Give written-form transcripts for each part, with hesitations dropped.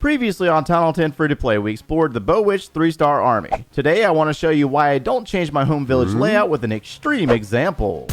Previously on Town Hall 10 Free-to-Play, we explored the Bow Witch 3-star army. Today, I want to show you why I don't change my home village layout with an extreme example.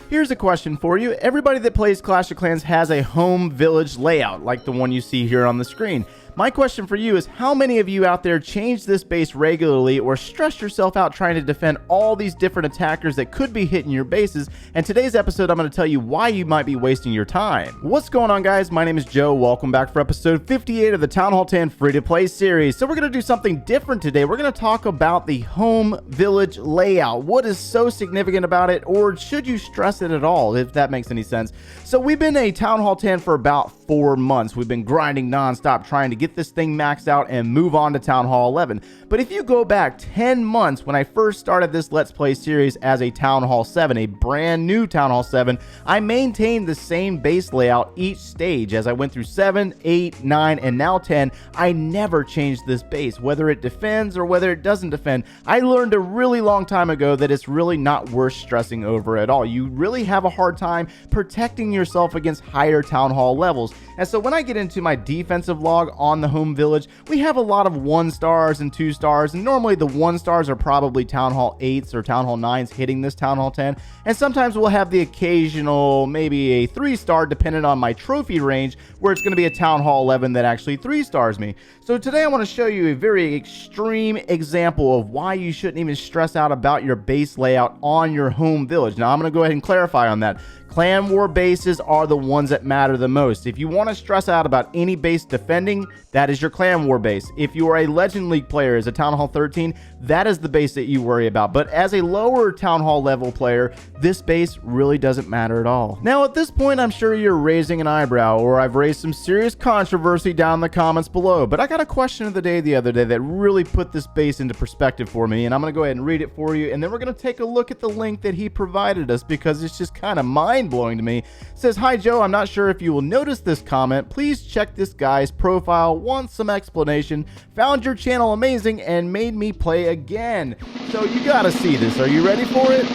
Here's a question for you. Everybody that plays Clash of Clans has a home village layout, like the one you see here on the screen. My question for you is, how many of you out there change this base regularly or stress yourself out trying to defend all these different attackers that could be hitting your bases? And today's episode, I'm going to tell you why you might be wasting your time. What's going on, guys? My name is Joe. Welcome back for episode 58 of the Town Hall 10 Free-to-Play series. So we're going to do something different today. We're going to talk about the home village layout. What is so significant about it, or should you stress it at all, if that makes any sense? So we've been a Town Hall 10 for about 4 months. We've been grinding nonstop trying to get this thing maxed out and move on to Town Hall 11. But if you go back 10 months when I first started this Let's Play series as a Town Hall 7, a brand new Town Hall 7, I maintained the same base layout each stage. As I went through 7, 8, 9, and now 10, I never changed this base, whether it defends or whether it doesn't defend. I learned a really long time ago that it's really not worth stressing over at all. You really have a hard time protecting yourself against higher Town Hall levels. And so when I get into my defensive log on the home village, we have a lot of 1 stars and 2 stars, and normally the 1 stars are probably Town Hall 8s or Town Hall 9s hitting this Town Hall 10, and sometimes we'll have the occasional maybe a 3 star depending on my trophy range, where it's going to be a Town Hall 11 that actually 3 stars me. So today I want to show you a very extreme example of why you shouldn't even stress out about your base layout on your home village. Now I'm going to go ahead and clarify on that. Clan War bases are the ones that matter the most. If you want to stress out about any base defending, that is your Clan War base. If you are a Legend League player as a Town Hall 13, that is the base that you worry about. But as a lower Town Hall level player, this base really doesn't matter at all. Now at this point, I'm sure you're raising an eyebrow, or I've raised some serious controversy down in the comments below. But I got a question of the day the other day that really put this base into perspective for me, and I'm going to go ahead and read it for you, and then we're going to take a look at the link that he provided us, because it's just kind of mind-blowing to me. It says, "Hi Joe, I'm not sure if you will notice this comment. Please check this guy's profile. Want some explanation. Found your channel amazing and made me play again." So you gotta see this. Are you ready for it?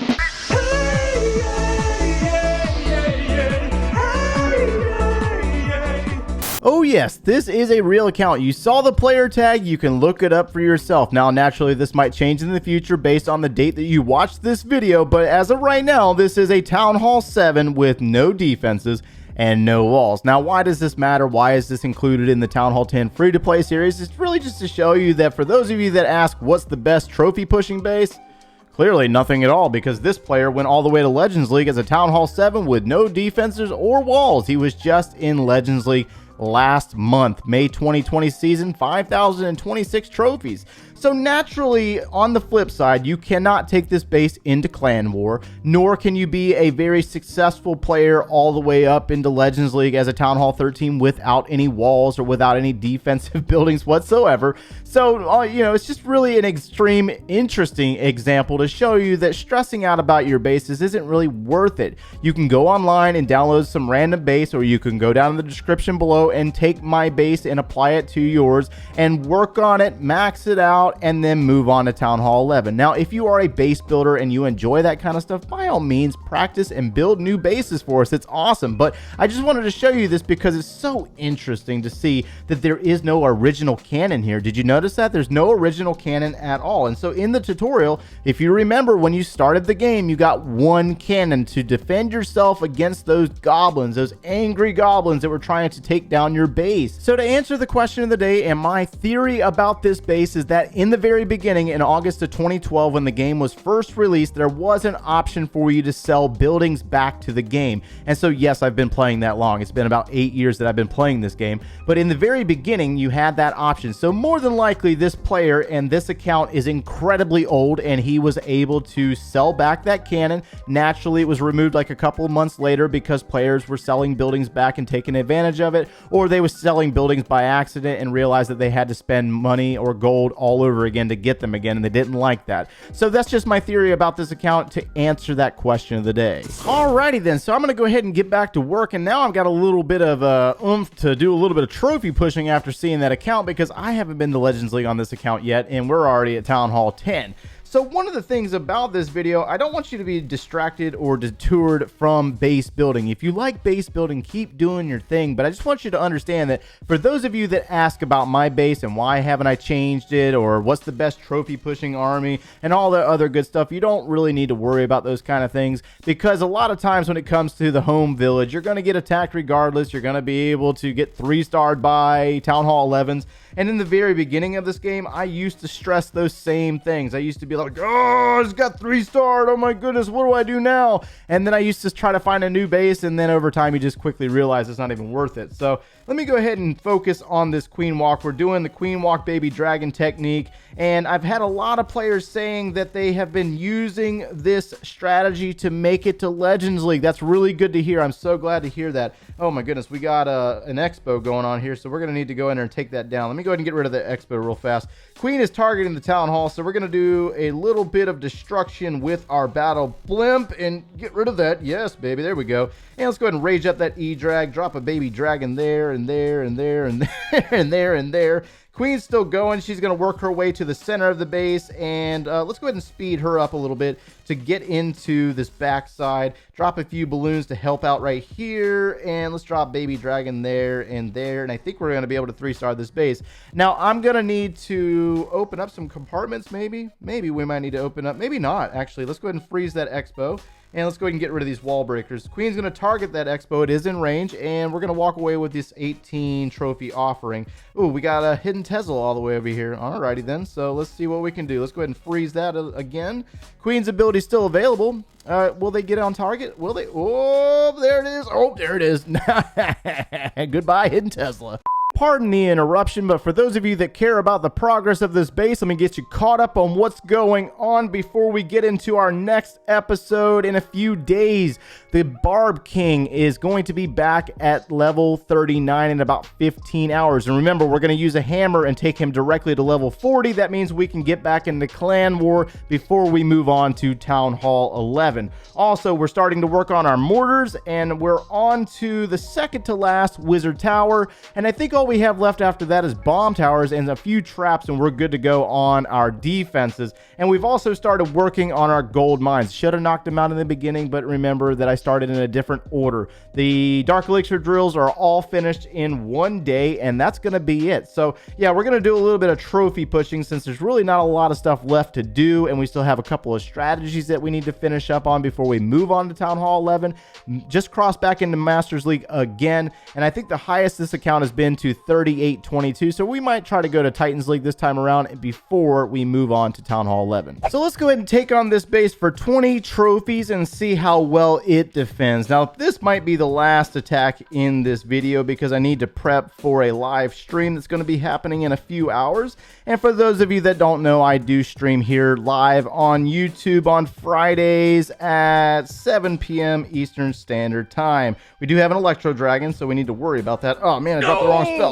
Oh yes, this is a real account. You saw the player tag, you can look it up for yourself. Now naturally this might change in the future based on the date that you watched this video, but as of right now, this is a Town Hall 7 with no defenses and no walls. Now why does this matter? Why is this included in the Town Hall 10 free-to-play series? It's really just to show you that for those of you that ask what's the best trophy pushing base, clearly nothing at all, because this player went all the way to Legends League as a Town Hall 7 with no defenses or walls. He was just in Legends League last month, May 2020 season, 5,026 trophies. So naturally, on the flip side, you cannot take this base into Clan War, nor can you be a very successful player all the way up into Legends League as a Town Hall 13 without any walls or without any defensive buildings whatsoever. So, you know, it's just really an extreme, interesting example to show you that stressing out about your bases isn't really worth it. You can go online and download some random base, or you can go down in the description below and take my base and apply it to yours and work on it, max it out, and then move on to Town Hall 11. Now, if you are a base builder and you enjoy that kind of stuff, by all means, practice and build new bases for us. It's awesome. But I just wanted to show you this because it's so interesting to see that there is no original cannon here. Did you notice that? There's no original cannon at all. And so in the tutorial, if you remember when you started the game, you got 1 cannon to defend yourself against those goblins, those angry goblins that were trying to take down your base. So to answer the question of the day, and my theory about this base is that in the very beginning, in August of 2012, when the game was first released, there was an option for you to sell buildings back to the game. And so yes, I've been playing that long. It's been about 8 years that I've been playing this game. But in the very beginning, you had that option. So more than likely, this player and this account is incredibly old, and he was able to sell back that cannon. Naturally, it was removed like a couple of months later because players were selling buildings back and taking advantage of it, or they were selling buildings by accident and realized that they had to spend money or gold all over again to get them again, and they didn't like that. So that's just my theory about this account to answer that question of the day. Alrighty then, so I'm going to go ahead and get back to work, and now I've got a little bit of oomph to do a little bit of trophy pushing after seeing that account, because I haven't been to Legends League on this account yet, and we're already at Town Hall 10. So one of the things about this video, I don't want you to be distracted or detoured from base building. If you like base building, keep doing your thing, but I just want you to understand that for those of you that ask about my base and why haven't I changed it, or what's the best trophy pushing army and all the other good stuff, you don't really need to worry about those kind of things, because a lot of times when it comes to the home village, you're going to get attacked regardless. You're going to be able to get 3-starred by Town Hall 11s. And in the very beginning of this game, I used to stress those same things. I used to be like, oh, it's got 3-starred. Oh my goodness, what do I do now? And then I used to try to find a new base, and then over time you just quickly realize it's not even worth it. So let me go ahead and focus on this queen walk. We're doing the queen walk baby dragon technique, and I've had a lot of players saying that they have been using this strategy to make it to Legends League. That's really good to hear. I'm so glad to hear that. Oh my goodness, we got an expo going on here, so we're going to need to go in there and take that down. Let me go ahead and get rid of the expo real fast. Queen is targeting the town hall, so we're going to do a little bit of destruction with our battle blimp and get rid of that. Yes, baby, there we go. And let's go ahead and rage up that E-drag, drop a baby dragon there and there and there and there and there and there. Queen's still going. She's going to work her way to the center of the base, and let's go ahead and speed her up a little bit to get into this backside. Drop a few balloons to help out right here, and let's drop baby dragon there and there, and I think we're going to be able to 3-star this base. Now, I'm going to need to open up some compartments, maybe. Maybe we might need to open up. Maybe not, actually. Let's go ahead and freeze that expo. And let's go ahead and get rid of these wall breakers. Queen's going to target that expo. It is in range, and we're going to walk away with this 18 trophy offering. Ooh, we got a hidden Tesla all the way over here. Alrighty then. So let's see what we can do. Let's go ahead and freeze that again. Queen's ability is still available. Will they get on target? Will they? Oh, there it is. Oh, there it is. Goodbye, hidden Tesla. Pardon the interruption, but for those of you that care about the progress of this base, let me get you caught up on what's going on before we get into our next episode in a few days. The Barb King is going to be back at level 39 in about 15 hours. And remember, we're going to use a hammer and take him directly to level 40. That means we can get back into Clan War before we move on to Town Hall 11. Also, we're starting to work on our mortars, and we're on to the second to last Wizard Tower. And I think all we have left after that is bomb towers and a few traps, and we're good to go on our defenses. And we've also started working on our gold mines. Should have knocked them out in the beginning, but remember that I started in a different order. The dark elixir drills are all finished in one day, and that's going to be it. So yeah, we're going to do a little bit of trophy pushing since there's really not a lot of stuff left to do, and we still have a couple of strategies that we need to finish up on before we move on to Town Hall 11. Just cross back into Masters League again, and I think the highest this account has been to 3822, so we might try to go to Titans League this time around before we move on to Town Hall 11. So let's go ahead and take on this base for 20 trophies and see how well it defends. Now, this might be the last attack in this video because I need to prep for a live stream that's going to be happening in a few hours. And for those of you that don't know, I do stream here live on YouTube on Fridays at 7 p.m. Eastern Standard Time. We do have an Electro Dragon, so we need to worry about that. Oh man, I dropped the wrong spell.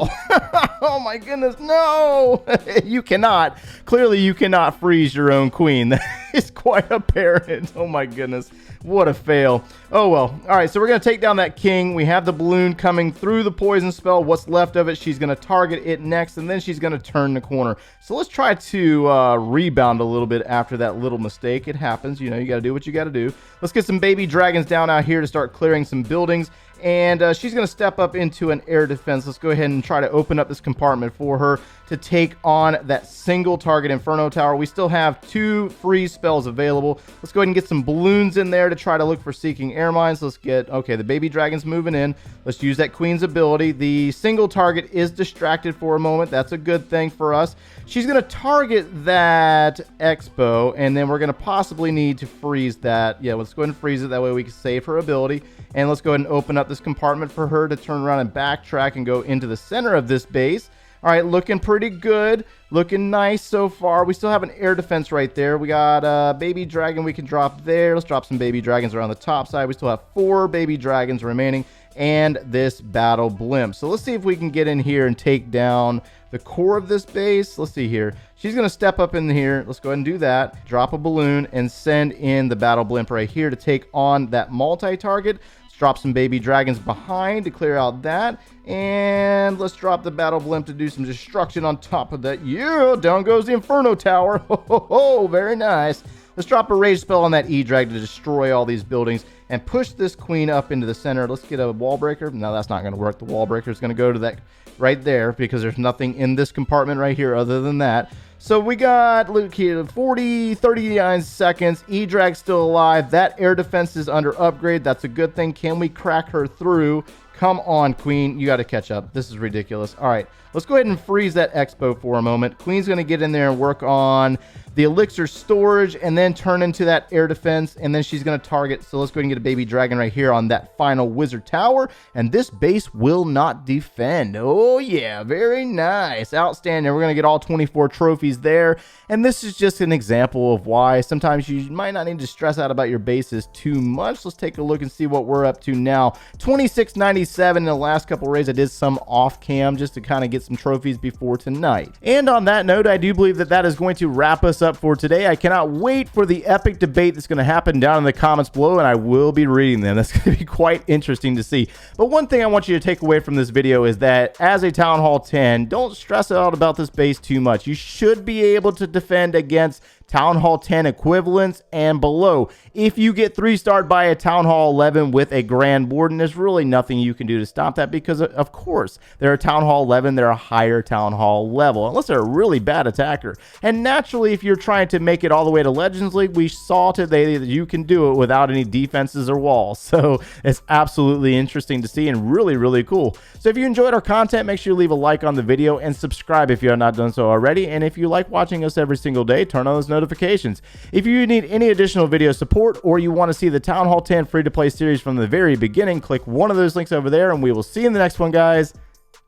Oh my goodness, no! You cannot. Clearly, you cannot freeze your own queen. That is quite apparent. Oh my goodness. What a fail. Oh well. Alright, so we're going to take down that king. We have the balloon coming through the poison spell. What's left of it, she's going to target it next, and then she's going to turn the corner. So let's try to rebound a little bit after that little mistake. It happens. You know, you got to do what you got to do. Let's get some baby dragons down out here to start clearing some buildings. And she's going to step up into an air defense. Let's go ahead and try to open up this compartment for her to take on that single target Inferno Tower. We still have 2 freeze spells available. Let's go ahead and get some balloons in there to try to look for Seeking Air Mines. Let's get, okay, the baby dragon's moving in. Let's use that queen's ability. The single target is distracted for a moment. That's a good thing for us. She's going to target that expo, and then we're going to possibly need to freeze that. Yeah, let's go ahead and freeze it. That way we can save her ability. And let's go ahead and open up this compartment for her to turn around and backtrack and go into the center of this base. All right, looking pretty good. Looking nice so far. We still have an air defense right there. We got a baby dragon we can drop there. Let's drop some baby dragons around the top side. We still have 4 baby dragons remaining and this battle blimp. So let's see if we can get in here and take down the core of this base. Let's see here. She's going to step up in here. Let's go ahead and do that. Drop a balloon and send in the battle blimp right here to take on that multi-target. Let's drop some baby dragons behind to clear out that. And let's drop the battle blimp to do some destruction on top of that. Yeah, down goes the Inferno Tower. Ho, ho, ho, very nice. Let's drop a rage spell on that E-Drag to destroy all these buildings and push this queen up into the center. Let's get a wall breaker. No, that's not going to work. The wall breaker is going to go to that right there because there's nothing in this compartment right here other than that. So we got, look here, 39 seconds. E-Drag still alive. That air defense is under upgrade. That's a good thing. Can we crack her through? Come on, Queen. You got to catch up. This is ridiculous. All right, let's go ahead and freeze that Expo for a moment. Queen's going to get in there and work on the elixir storage and then turn into that air defense, and then she's going to target. So let's go ahead and get a baby dragon right here on that final wizard tower, and this base will not defend. Oh yeah, very nice, outstanding. We're going to get all 24 trophies there, and this is just an example of why sometimes you might not need to stress out about your bases too much. Let's take a look and see what we're up to now. 2697 in the last couple raids. I did some off cam just to kind of get some trophies before tonight. And on that note, I do believe that is going to wrap us up for today. I cannot wait for the epic debate that's going to happen down in the comments below, and I will be reading them. That's going to be quite interesting to see. But one thing I want you to take away from this video is that as a Town Hall 10, don't stress out about this base too much. You should be able to defend against Town Hall 10 equivalents and below. If you get 3-starred by a Town Hall 11 with a Grand Warden, there's really nothing you can do to stop that because, of course, they're a Town Hall 11, they're a higher Town Hall level, unless they're a really bad attacker. And naturally, if you're trying to make it all the way to Legends League, we saw today that you can do it without any defenses or walls. So it's absolutely interesting to see and really, really cool. So if you enjoyed our content, make sure you leave a like on the video and subscribe if you have not done so already. And if you like watching us every single day, turn on those notifications. If you need any additional video support or you want to see the Town Hall 10 free-to-play series from the very beginning, click one of those links over there, and we will see you in the next one, guys.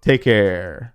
Take care.